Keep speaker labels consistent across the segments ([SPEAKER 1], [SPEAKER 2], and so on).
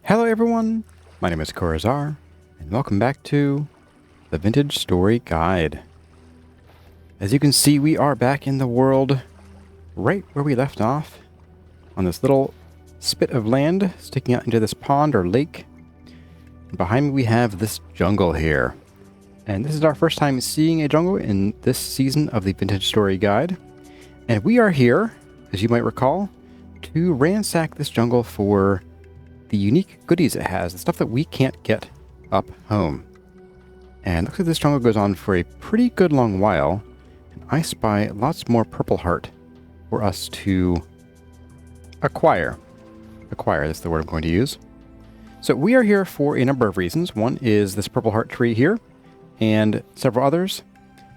[SPEAKER 1] Hello everyone, my name is Corazar, and welcome back to the Vintage Story Guide. As you can see, we are back in the world right where we left off, on this little spit of land sticking out into this pond or lake. And behind me we have this jungle here. And this is our first time seeing a jungle in this season of the Vintage Story Guide. And we are here, as you might recall, to ransack this jungle for the unique goodies it has, the stuff that we can't get up home. And looks like this jungle goes on for a pretty good long while, and I spy lots more purple heart for us to acquire. Acquire, that's the word I'm going to use. So we are here for a number of reasons. One is this purple heart tree here, and several others,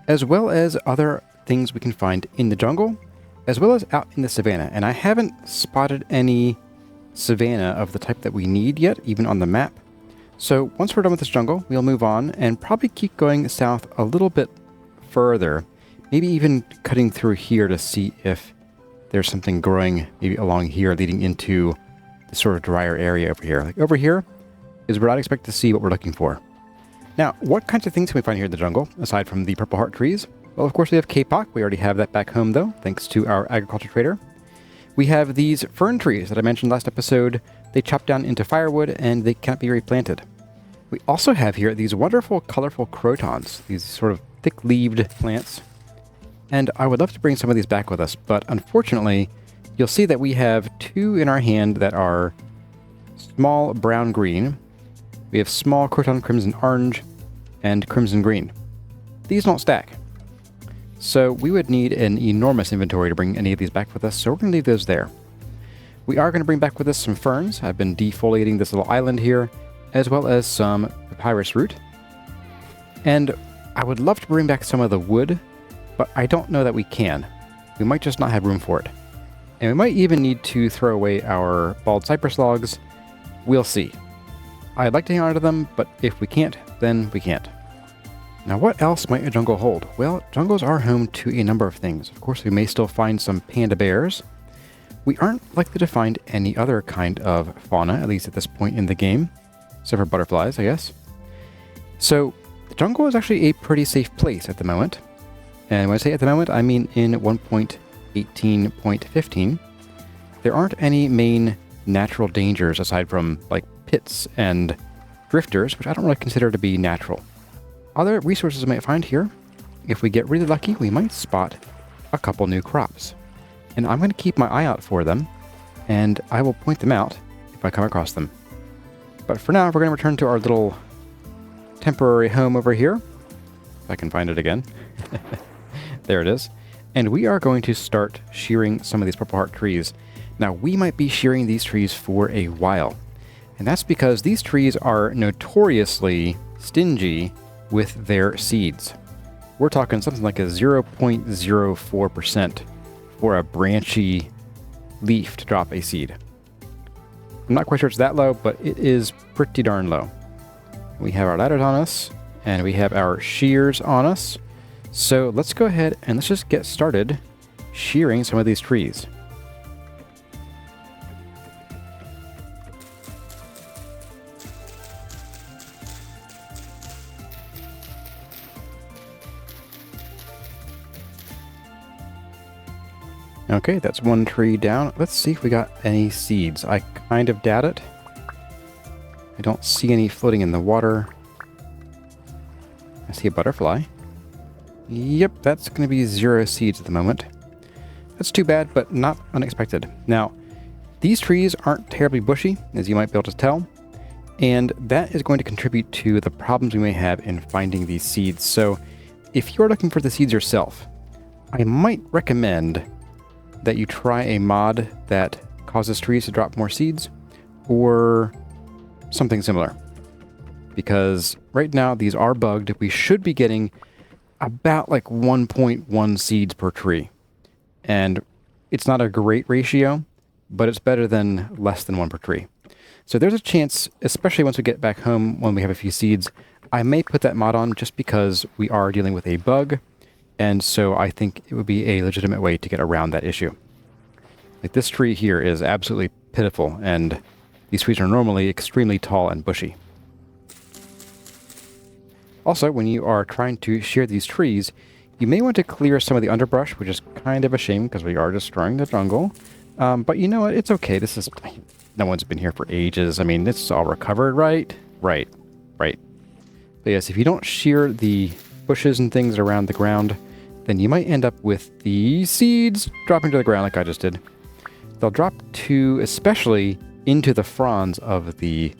[SPEAKER 1] as well as other things we can find in the jungle, as well as out in the savannah. And I haven't spotted any savanna of the type that we need yet, even on the map. So once we're done with this jungle, we'll move on and probably keep going south a little bit further, maybe even cutting through here to see if there's something growing maybe along here leading into the sort of drier area over here. Like over here is where I'd expect to see what we're looking for. Now, what kinds of things can we find here in the jungle, aside from the purple heart trees? Well, of course, we have kapok. We already have that back home, though, thanks to our agriculture trader. We have these fern trees that I mentioned last episode. They chop down into firewood, and they cannot be replanted. We also have here these wonderful, colorful crotons, these sort of thick-leaved plants. And I would love to bring some of these back with us, but unfortunately, you'll see that we have two in our hand that are small brown-green. We have small croton crimson orange and crimson green. These don't stack. So we would need an enormous inventory to bring any of these back with us, so we're going to leave those there. We are going to bring back with us some ferns. I've been defoliating this little island here, as well as some papyrus root. And I would love to bring back some of the wood, but I don't know that we can. We might just not have room for it. And we might even need to throw away our bald cypress logs. We'll see. I'd like to hang on to them, but if we can't, then we can't. Now, what else might a jungle hold? Well, jungles are home to a number of things. Of course, we may still find some panda bears. We aren't likely to find any other kind of fauna, at least at this point in the game, except for butterflies, I guess. So, the jungle is actually a pretty safe place at the moment. And when I say at the moment, I mean in 1.18.15. There aren't any main natural dangers aside from, like, pits and drifters, which I don't really consider to be natural. Other resources we might find here, if we get really lucky, we might spot a couple new crops. And I'm going to keep my eye out for them, and I will point them out if I come across them. But for now, we're going to return to our little temporary home over here. If I can find it again. There it is. And we are going to start shearing some of these purple heart trees. Now, we might be shearing these trees for a while. And that's because these trees are notoriously stingy with their seeds. We're talking something like a 0.04% for a branchy leaf to drop a seed. I'm not quite sure it's that low, but it is pretty darn low. We have our ladders on us, and we have our shears on us. So let's go ahead and let's just get started shearing some of these trees. Okay, that's one tree down. Let's see if we got any seeds. I kind of doubt it. I don't see any floating in the water. I see a butterfly. Yep, that's going to be 0 seeds at the moment. That's too bad, but not unexpected. Now, these trees aren't terribly bushy, as you might be able to tell, and that is going to contribute to the problems we may have in finding these seeds. So, if you're looking for the seeds yourself, I might recommend that you try a mod that causes trees to drop more seeds, or something similar. Because right now these are bugged. We should be getting about like 1.1 seeds per tree. And it's not a great ratio, but it's better than less than 1 per tree. So there's a chance, especially once we get back home when we have a few seeds, I may put that mod on just because we are dealing with a bug. And so I think it would be a legitimate way to get around that issue. Like this tree here is absolutely pitiful, and These trees are normally extremely tall and bushy. Also, when you are trying to shear these trees, you may want to clear some of the underbrush, which is kind of a shame because we are destroying the jungle. But you know what? It's okay. This is... No one's been here for ages. I mean, it's all recovered, right? Right. But yes, if you don't shear the bushes and things around the ground, then you might end up with the seeds dropping to the ground like I just did. They'll drop to, especially into the fronds of the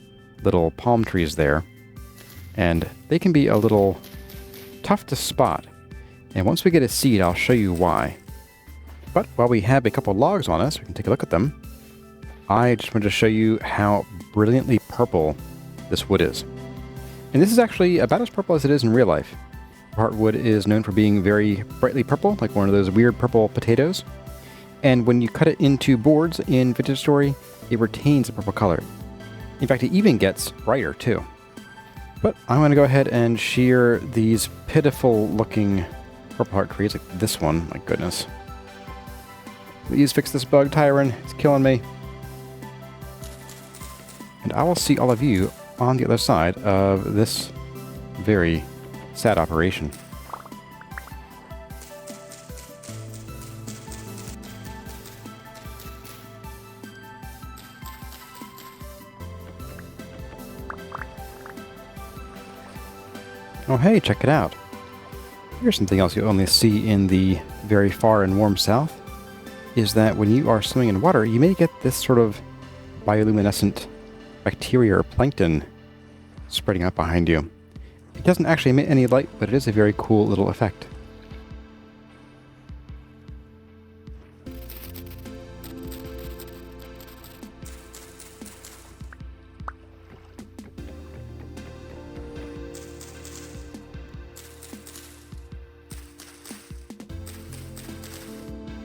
[SPEAKER 1] little palm trees there. And they can be a little tough to spot. And once we get a seed, I'll show you why. But while we have a couple logs on us, we can take a look at them. I just wanted to show you how brilliantly purple this wood is. And this is actually about as purple as it is in real life. Heartwood is known for being very brightly purple, like one of those weird purple potatoes. And when you cut it into boards in Vintage Story, it retains the purple color. In fact, it even gets brighter too. But I'm going to go ahead and shear these pitiful looking purple heart trees, like this one. My goodness. Please fix this bug, Tyron. It's killing me. And I will see all of you on the other side of this very sad operation. Oh hey, check it out. Here's something else you'll only see in the very far and warm south, is that when you are swimming in water, you may get this sort of bioluminescent bacteria or plankton spreading out behind you. It doesn't actually emit any light, but it is a very cool little effect.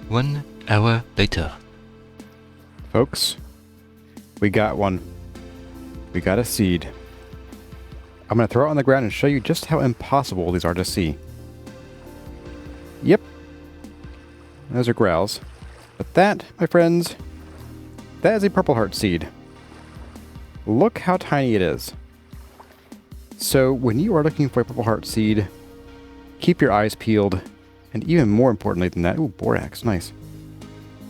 [SPEAKER 2] One hour later.
[SPEAKER 1] Folks, we got one. We got a seed. I'm going to throw it on the ground and show you just how impossible these are to see. Yep. Those are growls. But that, my friends, that is a purple heart seed. Look how tiny it is. So when you are looking for a purple heart seed, keep your eyes peeled. And even more importantly than that, ooh, borax, nice.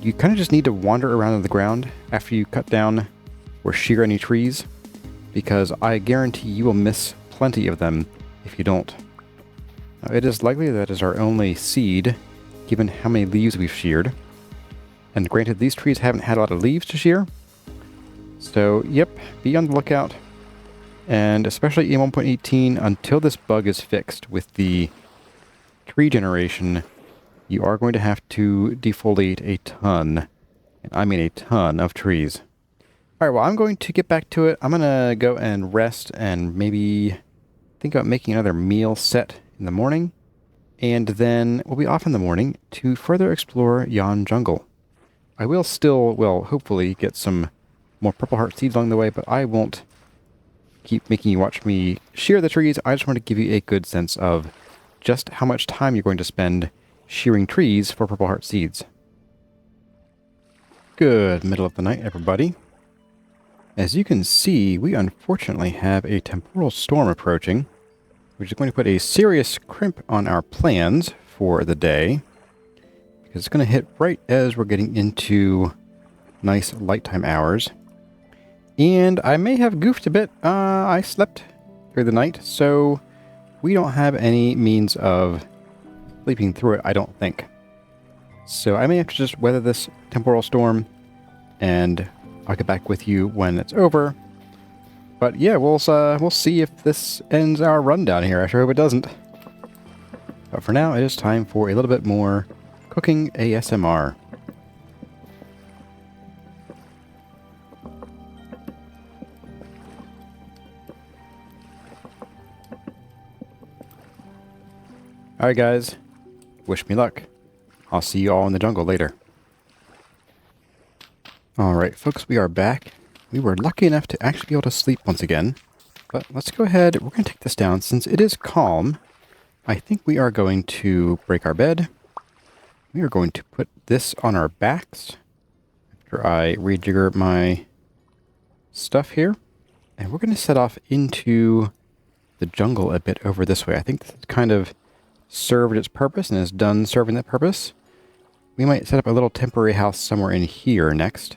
[SPEAKER 1] You kind of just need to wander around on the ground after you cut down or shear any trees, because I guarantee you will miss plenty of them if you don't. Now, it is likely that is our only seed, given how many leaves we've sheared. And granted, these trees haven't had a lot of leaves to shear. So, yep, be on the lookout. And especially in 1.18, until this bug is fixed with the tree generation, you are going to have to defoliate a ton, and I mean a ton of trees. Alright, well, I'm going to get back to it. I'm going to go and rest and maybe think about making another meal set in the morning. And then we'll be off in the morning to further explore Yon Jungle. I will still, well, hopefully get some more purple heart seeds along the way, but I won't keep making you watch me shear the trees. I just want to give you a good sense of just how much time you're going to spend shearing trees for purple heart seeds. Good middle of the night, everybody. As you can see, we unfortunately have a temporal storm approaching, which is going to put a serious crimp on our plans for the day, because it's going to hit right as we're getting into nice light time hours. And I may have goofed a bit. I slept through the night, so we don't have any means of sleeping through it, I don't think. So I may have to just weather this temporal storm, and I'll get back with you when it's over. But yeah, we'll see if this ends our run down here. I sure hope it doesn't. But for now, it is time for a little bit more cooking ASMR. Alright guys, wish me luck. I'll see you all in the jungle later. Alright folks, we are back. We were lucky enough to actually be able to sleep once again. But let's go ahead, we're going to take this down. Since it is calm, I think we are going to break our bed. We are going to put this on our backs after I rejigger my stuff here. And we're going to set off into the jungle a bit over this way. I think this has kind of served its purpose and is done serving that purpose. We might set up a little temporary house somewhere in here next,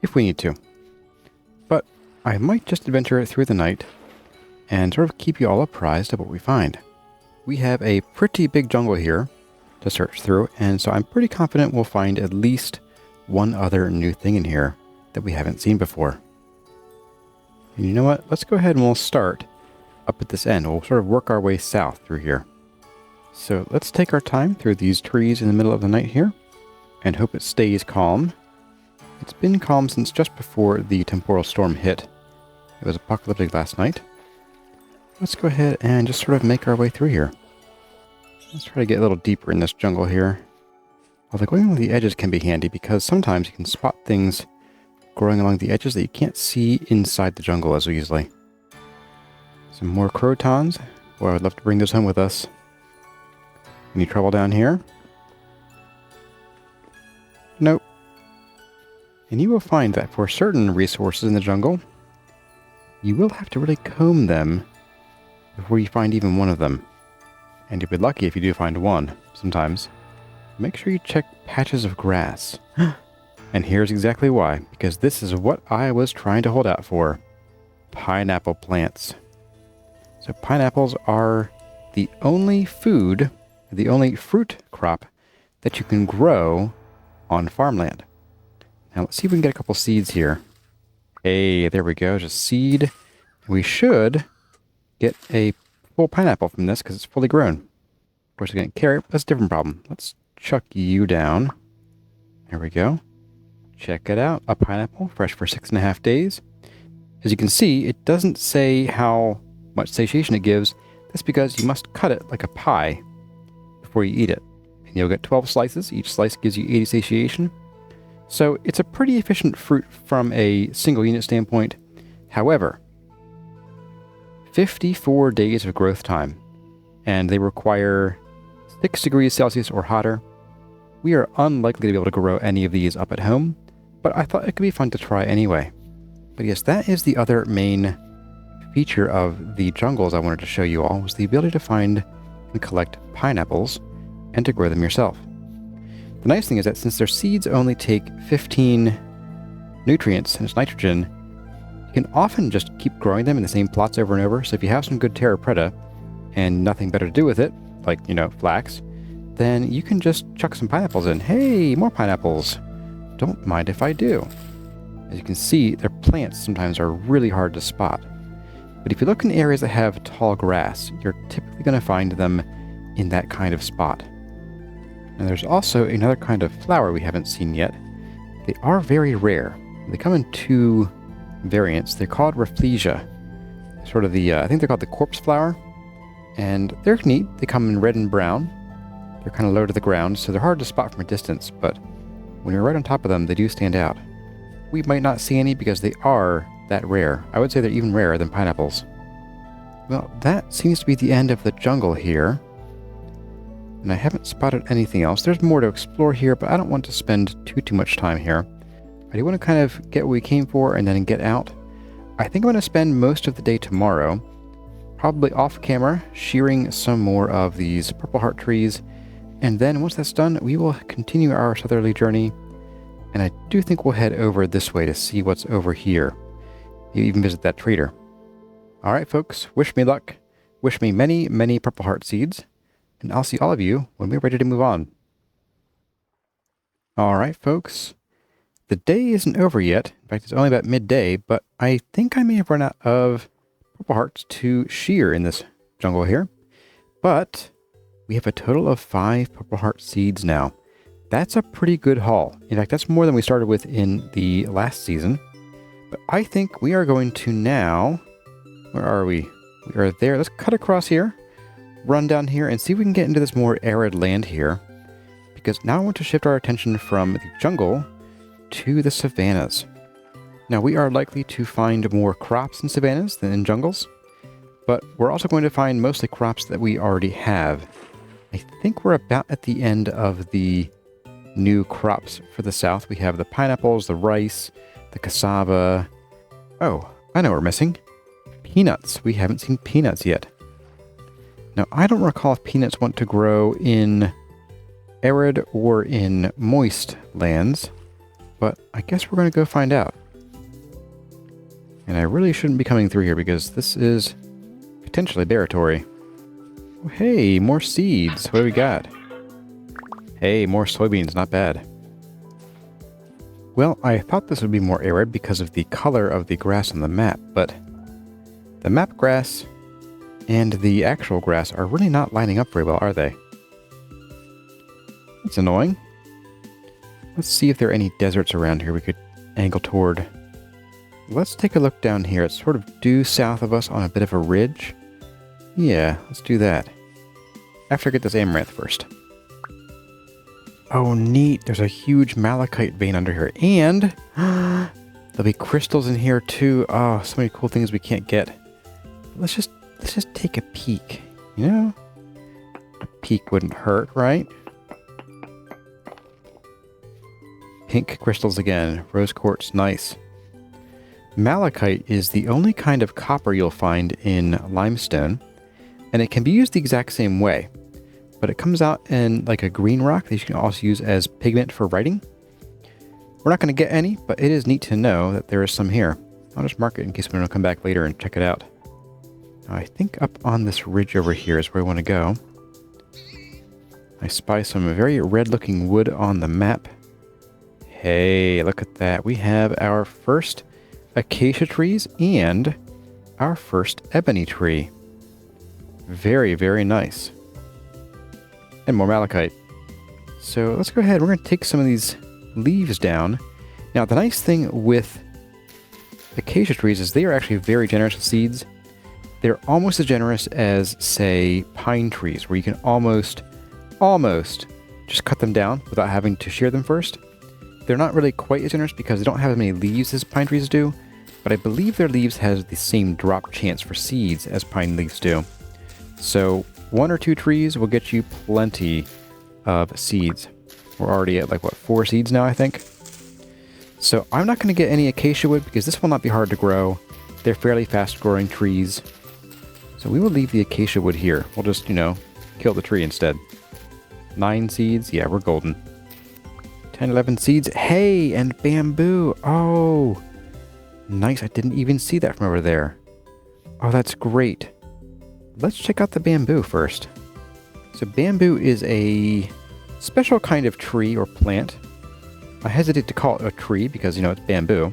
[SPEAKER 1] if we need to. But I might just adventure through the night and sort of keep you all apprised of what we find. We have a pretty big jungle here to search through, and so I'm pretty confident we'll find at least one other new thing in here that we haven't seen before. And you know what? Let's go ahead and we'll start up at this end. We'll sort of work our way south through here. So let's take our time through these trees in the middle of the night here and hope it stays calm. It's been calm since just before the temporal storm hit. It was apocalyptic last night. Let's go ahead and just sort of make our way through here. Let's try to get a little deeper in this jungle here. Although going along the edges can be handy because sometimes you can spot things growing along the edges that you can't see inside the jungle as easily. Some more crotons. Boy, I would love to bring those home with us. Any trouble down here? Nope. And you will find that for certain resources in the jungle, you will have to really comb them before you find even one of them. And you'll be lucky if you do find one, sometimes. Make sure you check patches of grass. And here's exactly why, because this is what I was trying to hold out for. Pineapple plants. So pineapples are the only fruit crop that you can grow on farmland. Now let's see if we can get a couple seeds here. Hey, there we go, just seed. We should get a full pineapple from this because it's fully grown. Of course, again, carrot, that's a different problem. Let's chuck you down. There we go. Check it out, a pineapple, fresh for 6.5 days. As you can see, it doesn't say how much satiation it gives. That's because you must cut it like a pie before you eat it. And you'll get 12 slices. Each slice gives you 80 satiation. So it's a pretty efficient fruit from a single unit standpoint. However, 54 days of growth time, and they require 6 degrees Celsius or hotter. We are unlikely to be able to grow any of these up at home, but I thought it could be fun to try anyway. But yes, that is the other main feature of the jungles I wanted to show you all, was the ability to find and collect pineapples and to grow them yourself. The nice thing is that since their seeds only take 15 nutrients and it's nitrogen, you can often just keep growing them in the same plots over and over. So if you have some good terra preta and nothing better to do with it, like, flax, then you can just chuck some pineapples in. Hey, more pineapples. Don't mind if I do. As you can see, their plants sometimes are really hard to spot. But if you look in areas that have tall grass, you're typically going to find them in that kind of spot. And there's also another kind of flower we haven't seen yet. They are very rare. They come in 2 variants. They're called Rafflesia. Sort of I think they're called the corpse flower. And they're neat. They come in red and brown. They're kind of low to the ground, so they're hard to spot from a distance, but when you're right on top of them, they do stand out. We might not see any because they are that rare. I would say they're even rarer than pineapples. Well, that seems to be the end of the jungle here. And I haven't spotted anything else. There's more to explore here, but I don't want to spend too much time here. I do want to kind of get what we came for and then get out. I think I'm going to spend most of the day tomorrow, probably off camera, shearing some more of these purple heart trees. And then once that's done, we will continue our southerly journey. And I do think we'll head over this way to see what's over here. You even visit that trader. All right, folks, wish me luck. Wish me many, many purple heart seeds. And I'll see all of you when we're ready to move on. All right, folks. The day isn't over yet. In fact, it's only about midday, but I think I may have run out of purple hearts to shear in this jungle here. But we have a total of 5 purple heart seeds now. That's a pretty good haul. In fact, that's more than we started with in the last season. But I think we are going to now... Where are we? We are there. Let's cut across here, run down here, and see if we can get into this more arid land here. Because now I want to shift our attention from the jungle to the savannas. Now, we are likely to find more crops in savannas than in jungles, but we're also going to find mostly crops that we already have. I think we're about at the end of the new crops for the south. We have the pineapples, the rice, the cassava, Oh, I know what we're missing. Peanuts. We haven't seen peanuts yet. Now, I don't recall if peanuts want to grow in arid or in moist lands, but I guess we're going to go find out. And I really shouldn't be coming through here because this is potentially territory. Oh, hey, more seeds. What do we got? Hey, more soybeans. Not bad. Well, I thought this would be more arid because of the color of the grass on the map, but the map grass and the actual grass are really not lining up very well, are they? That's annoying. Let's see if there are any deserts around here we could angle toward. Let's take a look down here. It's sort of due south of us on a bit of a ridge. Yeah, let's do that. After I get this amaranth first. Oh, neat. There's a huge malachite vein under here. And there'll be crystals in here too. Oh, so many cool things we can't get. Let's just take a peek. You know? A peek wouldn't hurt, right? Pink crystals again. Rose quartz, nice. Malachite is the only kind of copper you'll find in limestone, and it can be used the exact same way, but it comes out in like a green rock that you can also use as pigment for writing. We're not going to get any, but it is neat to know that there is some here. I'll just mark it in case we want to come back later and check it out. Now, I think up on this ridge over here is where I want to go. I spy some very red-looking wood on the map. Hey, look at that. We have our first acacia trees and our first ebony tree. Very, very nice. And more malachite. So let's go ahead. We're going to take some of these leaves down. Now, the nice thing with acacia trees is they are actually very generous with seeds. They're almost as generous as, say, pine trees, where you can almost just cut them down without having to shear them first. They're not really quite as generous because they don't have as many leaves as pine trees do, but I believe their leaves have the same drop chance for seeds as pine leaves do. So 1 or 2 trees will get you plenty of seeds. We're already at like, what, 4 seeds now, I think? So I'm not going to get any acacia wood because this will not be hard to grow. They're fairly fast-growing trees. So we will leave the acacia wood here. We'll just, kill the tree instead. 9 seeds? Yeah, we're golden. 10, 11 seeds. Hey, and bamboo. Oh, nice. I didn't even see that from over there. Oh, that's great. Let's check out the bamboo first. So bamboo is a special kind of tree or plant. I hesitate to call it a tree because, it's bamboo.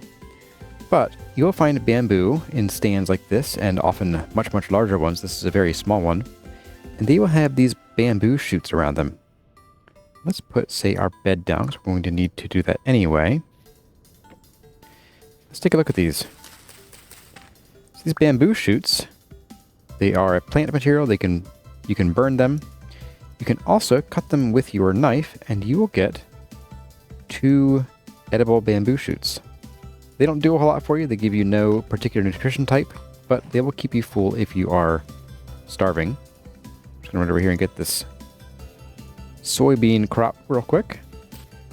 [SPEAKER 1] But you'll find bamboo in stands like this and often much, much larger ones. This is a very small one. And they will have these bamboo shoots around them. Let's put, say, our bed down, because we're going to need to do that anyway. Let's take a look at these. So these bamboo shoots, they are a plant material. You can burn them. You can also cut them with your knife, and you will get 2 edible bamboo shoots. They don't do a whole lot for you. They give you no particular nutrition type, but they will keep you full if you are starving. I'm just going to run over here and get this soybean crop real quick.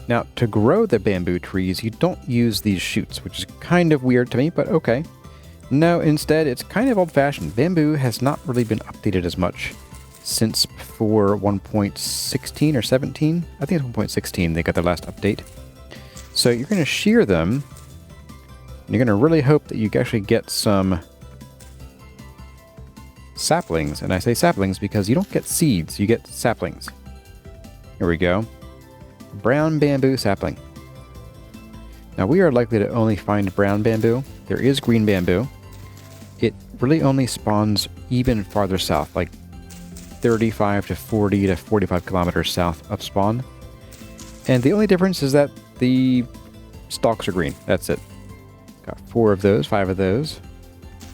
[SPEAKER 1] Now, to grow the bamboo trees, you don't use these shoots, which is kind of weird to me, but okay. No, instead, it's kind of old-fashioned. Bamboo has not really been updated as much since before 1.16 or 17. I think it's 1.16 they got their last update. So you're going to shear them, and you're going to really hope that you actually get some saplings. And I say saplings because you don't get seeds, you get saplings. Here we go. Brown bamboo sapling. Now we are likely to only find brown bamboo. There is green bamboo. It really only spawns even farther south, like 35 to 40 to 45 kilometers south of spawn. And the only difference is that the stalks are green. That's it. Got 4 of those, 5 of those.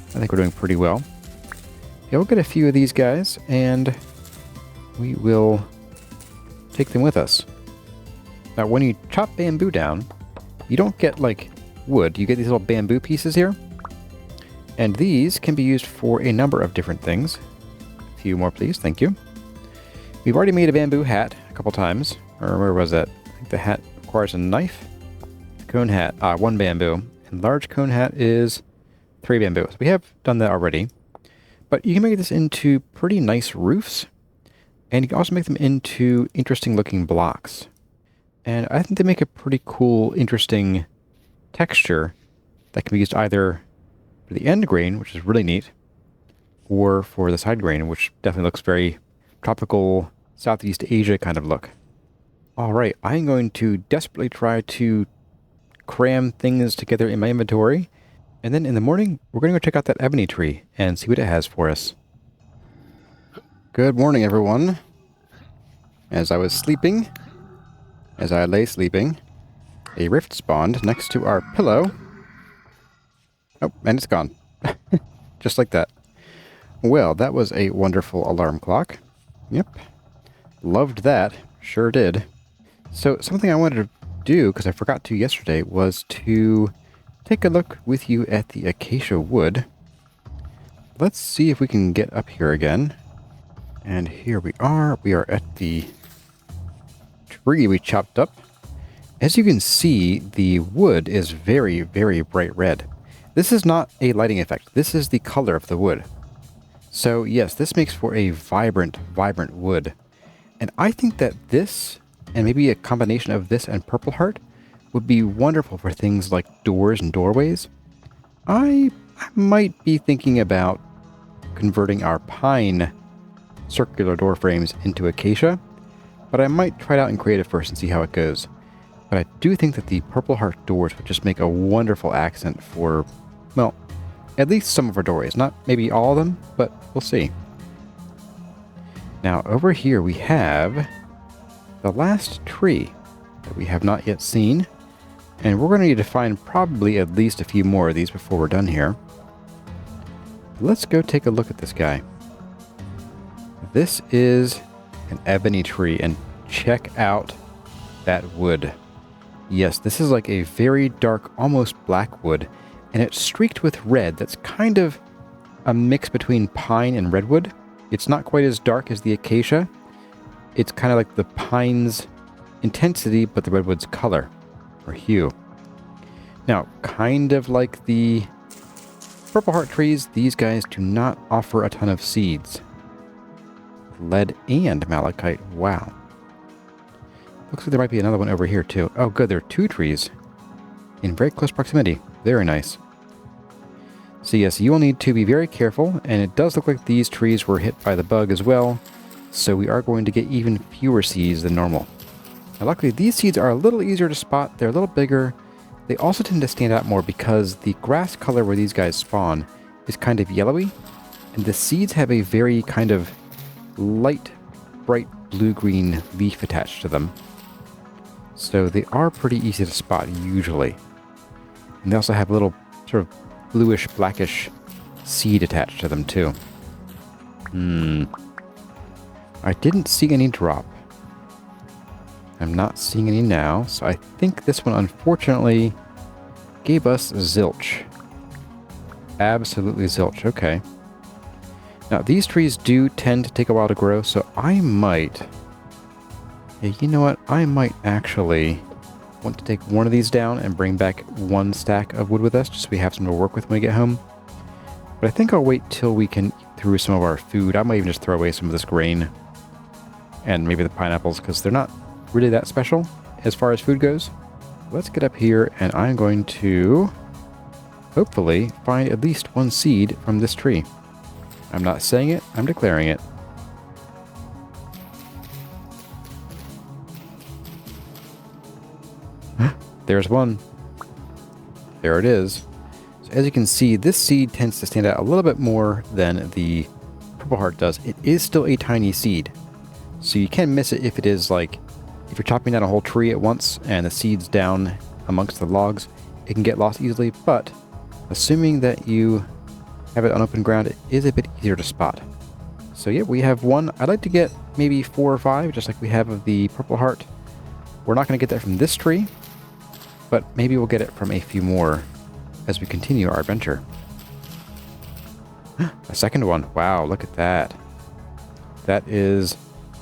[SPEAKER 1] I think we're doing pretty well. Yeah, we'll get a few of these guys, and we will take them with us. Now, when you chop bamboo down, you don't get, like, wood. You get these little bamboo pieces here. And these can be used for a number of different things. A few more, please. Thank you. We've already made a bamboo hat a couple times. Or where was that? I think the hat requires a knife. Cone hat. 1 bamboo. And large cone hat is tree bamboo. So we have done that already. But you can make this into pretty nice roofs. And you can also make them into interesting looking blocks. And I think they make a pretty cool, interesting texture that can be used either for the end grain, which is really neat, or for the side grain, which definitely looks very tropical Southeast Asia kind of look. Alright, I'm going to desperately try to cram things together in my inventory. And then in the morning, we're going to go check out that ebony tree and see what it has for us. Good morning, everyone. As I was sleeping, as I lay sleeping, a rift spawned next to our pillow. Oh, and it's gone. Just like that. Well, that was a wonderful alarm clock. Yep. Loved that. Sure did. So, something I wanted to do, because I forgot to yesterday, was to take a look with you at the acacia wood. Let's see if we can get up here again. And here we are. We are at the tree we chopped up. As you can see, the wood is very, very bright red. This is not a lighting effect. This is the color of the wood. So yes, this makes for a vibrant, vibrant wood. And I think that this, and maybe a combination of this and Purple Heart, would be wonderful for things like doors and doorways. I might be thinking about converting our pine circular door frames into acacia, but I might try it out in creative first and see how it goes. But I do think that the Purple Heart doors would just make a wonderful accent for, well, at least some of our doorways. Not maybe all of them, but we'll see. Now, over here we have the last tree that we have not yet seen. And we're going to need to find probably at least a few more of these before we're done here. Let's go take a look at this guy. This is an ebony tree, and check out that wood. Yes, this is like a very dark, almost black wood, and it's streaked with red. That's kind of a mix between pine and redwood. It's not quite as dark as the acacia. It's kind of like the pine's intensity, but the redwood's color, or hue. Now, kind of like the Purple Heart trees, these guys do not offer a ton of seeds. Lead and malachite, wow. Looks like there might be another one over here too. Oh good, there are two trees in very close proximity. Very nice. So yes, you will need to be very careful, and it does look like these trees were hit by the bug as well, so we are going to get even fewer seeds than normal. Now luckily these seeds are a little easier to spot, they're a little bigger. They also tend to stand out more because the grass color where these guys spawn is kind of yellowy, and the seeds have a very kind of light, bright blue-green leaf attached to them. So they are pretty easy to spot usually. And they also have a little sort of bluish, blackish seed attached to them too. I didn't see any drop. I'm not seeing any now, so I think this one unfortunately gave us zilch. Absolutely zilch, okay. Now these trees do tend to take a while to grow, so I might... Yeah, you know what? I might actually want to take one of these down and bring back one stack of wood with us, just so we have some to work with when we get home. But I think I'll wait till we can eat through some of our food. I might even just throw away some of this grain. And maybe the pineapples, because they're not really that special as far as food goes. Let's get up here, and I'm going to hopefully find at least one seed from this tree. I'm not saying it, I'm declaring it. There's one. There it is. So as you can see, this seed tends to stand out a little bit more than the Purple Heart does. It is still a tiny seed, so you can miss it if it is like, if you're chopping down a whole tree at once and the seed's down amongst the logs, it can get lost easily, but assuming that you have it on open ground, it is a bit easier to spot. So yeah, we have one. I'd like to get maybe 4 or 5, just like we have of the Purple Heart. We're not going to get that from this tree, but maybe we'll get it from a few more as we continue our adventure. A second one. Wow, look at that. That is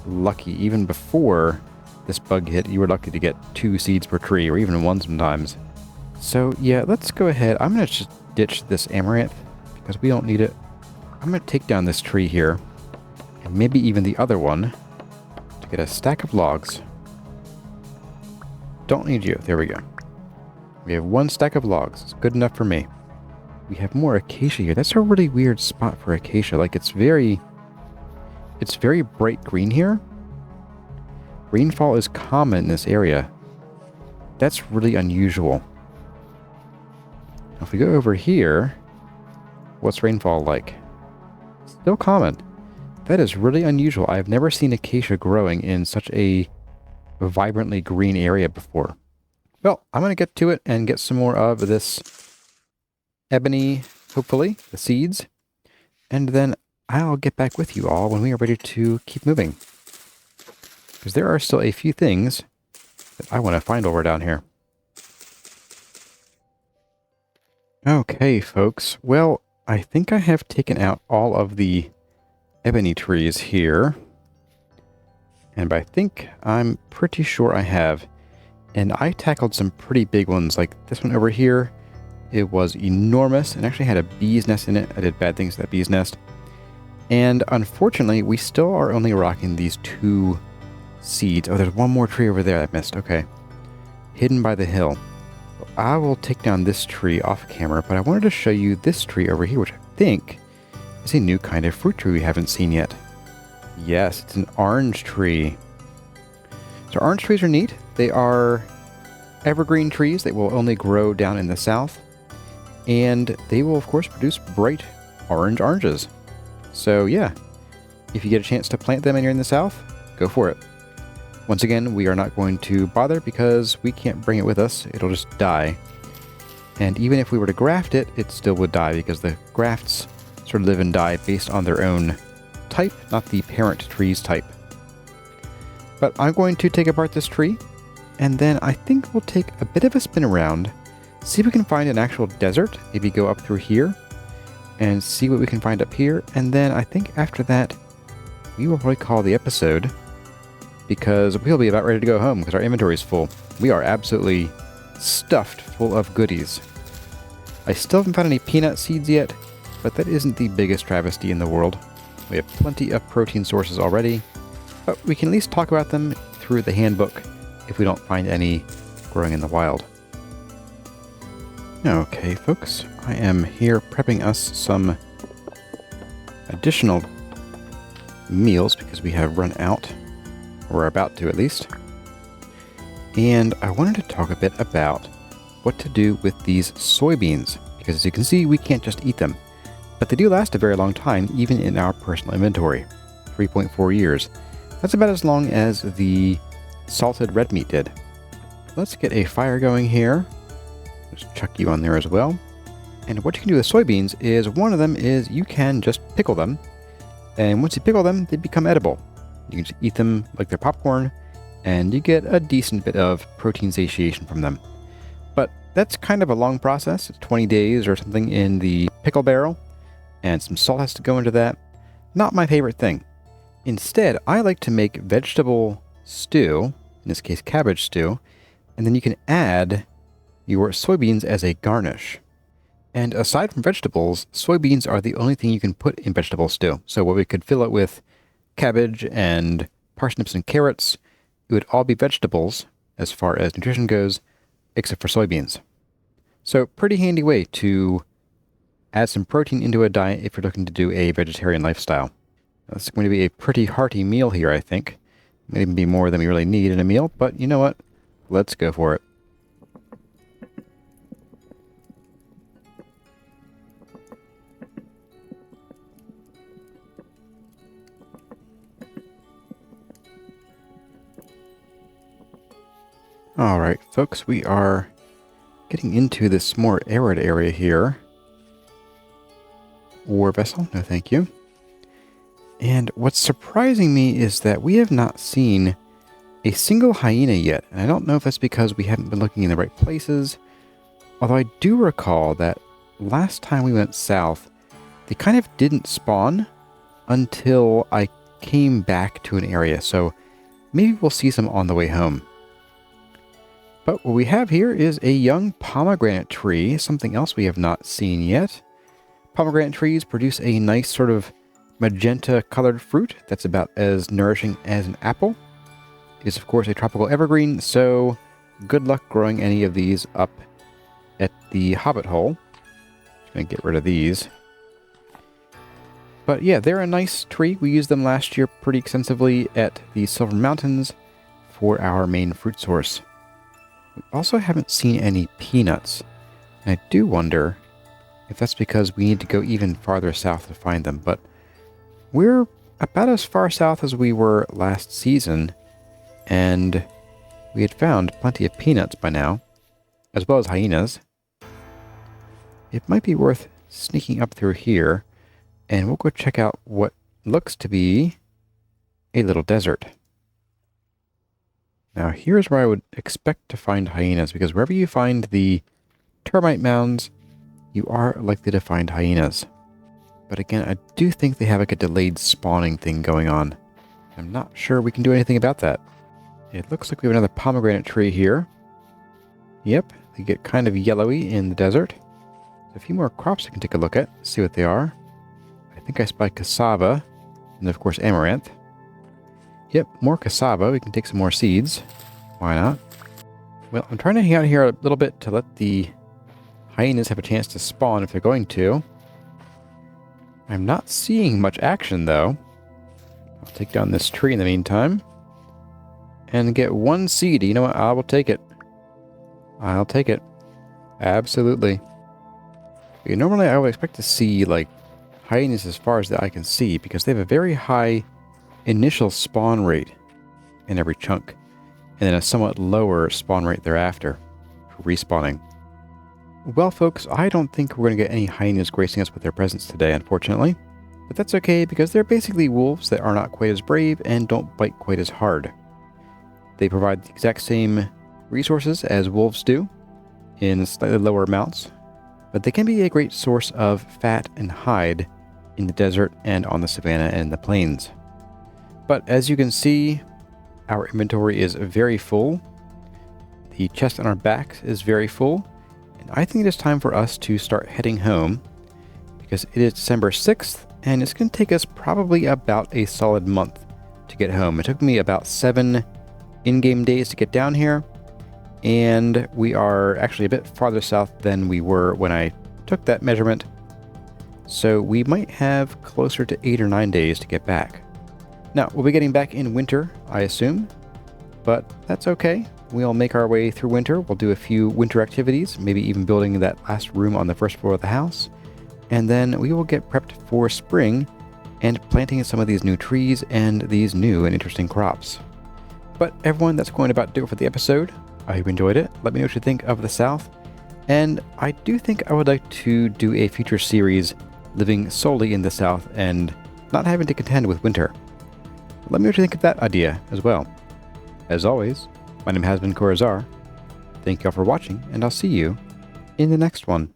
[SPEAKER 1] lucky. Even before this bug hit, you were lucky to get 2 seeds per tree, or even 1 sometimes. So yeah, let's go ahead. I'm going to just ditch this amaranth because we don't need it. I'm going to take down this tree here, and maybe even the other one, to get a stack of logs. Don't need you. There we go. We have 1 stack of logs. It's good enough for me. We have more acacia here. That's a really weird spot for acacia. Like, it's very bright green here. Rainfall is common in this area. That's really unusual. Now, if we go over here, what's rainfall like? Still common. That is really unusual. I've never seen acacia growing in such a vibrantly green area before. Well, I'm going to get to it and get some more of this ebony, hopefully, the seeds. And then I'll get back with you all when we are ready to keep moving. Because there are still a few things that I want to find over down here. Okay, folks. Well, I think I have taken out all of the ebony trees here. And I think I'm pretty sure I have. And I tackled some pretty big ones, like this one over here. It was enormous and actually had a bee's nest in it. I did bad things to that bee's nest. And unfortunately, we still are only rocking these 2 seeds. Oh, there's one more tree over there I missed. Okay. Hidden by the hill. Well, I will take down this tree off camera, but I wanted to show you this tree over here, which I think is a new kind of fruit tree we haven't seen yet. Yes, it's an orange tree. So orange trees are neat. They are evergreen trees that will only grow down in the south. And they will, of course, produce bright oranges. So yeah, if you get a chance to plant them and you're in the south, go for it. Once again, we are not going to bother because we can't bring it with us. It'll just die. And even if we were to graft it, it still would die because the grafts sort of live and die based on their own type, not the parent tree's type. But I'm going to take apart this tree, and then I think we'll take a bit of a spin around, see if we can find an actual desert, maybe go up through here, and see what we can find up here, and then I think after that, we will probably call the episode, because we'll be about ready to go home, because our inventory is full. We are absolutely stuffed full of goodies. I still haven't found any peanut seeds yet, but that isn't the biggest travesty in the world. We have plenty of protein sources already, but we can at least talk about them through the handbook if we don't find any growing in the wild. Okay, folks, I am here prepping us some additional meals because we have run out, or are about to at least. And I wanted to talk a bit about what to do with these soybeans, because as you can see, we can't just eat them. But they do last a very long time, even in our personal inventory. 3.4 years. That's about as long as the salted red meat did. Let's get a fire going here. Just chuck you on there as well. And what you can do with soybeans is, one of them is you can just pickle them. And once you pickle them, they become edible. You can just eat them like they're popcorn, and you get a decent bit of protein satiation from them. But that's kind of a long process. It's 20 days or something in the pickle barrel, and some salt has to go into that. Not my favorite thing. Instead, I like to make vegetable stew, in this case cabbage stew, and then you can add your soybeans as a garnish. And aside from vegetables, soybeans are the only thing you can put in vegetable stew. So what we could fill it with cabbage and parsnips and carrots, it would all be vegetables as far as nutrition goes, except for soybeans. So pretty handy way to add some protein into a diet if you're looking to do a vegetarian lifestyle. That's going to be a pretty hearty meal here, I think. Might even be more than we really need in a meal, but you know what? Let's go for it. Alright, folks, we are getting into this more arid area here. War vessel, no thank you. And what's surprising me is that we have not seen a single hyena yet. And I don't know if that's because we haven't been looking in the right places. Although I do recall that last time we went south, they kind of didn't spawn until I came back to an area. So maybe we'll see some on the way home. But what we have here is a young pomegranate tree, something else we have not seen yet. Pomegranate trees produce a nice sort of magenta colored fruit that's about as nourishing as an apple. It is of course a tropical evergreen, so good luck growing any of these up at the hobbit hole. Just gonna get rid of these. But yeah, they're a nice tree. We used them last year pretty extensively at the Silver Mountains for our main fruit source. We also haven't seen any peanuts, and I do wonder if that's because we need to go even farther south to find them, but we're about as far south as we were last season, and we had found plenty of peanuts by now, as well as hyenas. It might be worth sneaking up through here, and we'll go check out what looks to be a little desert. Now here's where I would expect to find hyenas, because wherever you find the termite mounds, you are likely to find hyenas. But again, I do think they have like a delayed spawning thing going on. I'm not sure we can do anything about that. It looks like we have another pomegranate tree here. Yep, they get kind of yellowy in the desert. There's a few more crops I can take a look at, see what they are. I think I spy cassava, and of course amaranth. Yep, more cassava. We can take some more seeds. Why not? Well, I'm trying to hang out here a little bit to let the hyenas have a chance to spawn if they're going to. I'm not seeing much action, though. I'll take down this tree in the meantime. And get one seed. You know what? I will take it. I'll take it. Absolutely. Okay, normally I would expect to see, like, hyenas as far as that I can see, because they have a very high initial spawn rate in every chunk, and then a somewhat lower spawn rate thereafter for respawning. Well, folks, I don't think we're going to get any hyenas gracing us with their presence today, unfortunately. But that's okay, because they're basically wolves that are not quite as brave and don't bite quite as hard. They provide the exact same resources as wolves do, in slightly lower amounts, but they can be a great source of fat and hide in the desert and on the savanna and the plains. But as you can see, our inventory is very full. The chest on our backs is very full. And I think it is time for us to start heading home, because it is December 6th, and it's going to take us probably about a solid month to get home. It took me about 7 in-game days to get down here, and we are actually a bit farther south than we were when I took that measurement. So we might have closer to 8 or 9 days to get back. Now, we'll be getting back in winter, I assume, but that's okay. We'll make our way through winter. We'll do a few winter activities, maybe even building that last room on the first floor of the house. And then we will get prepped for spring and planting some of these new trees and these new and interesting crops. But everyone, that's going to about do it for the episode. I hope you enjoyed it. Let me know what you think of the South. And I do think I would like to do a future series living solely in the South and not having to contend with winter. Let me know what you think of that idea as well. As always, my name has been CarryOn. Thank you all for watching, and I'll see you in the next one.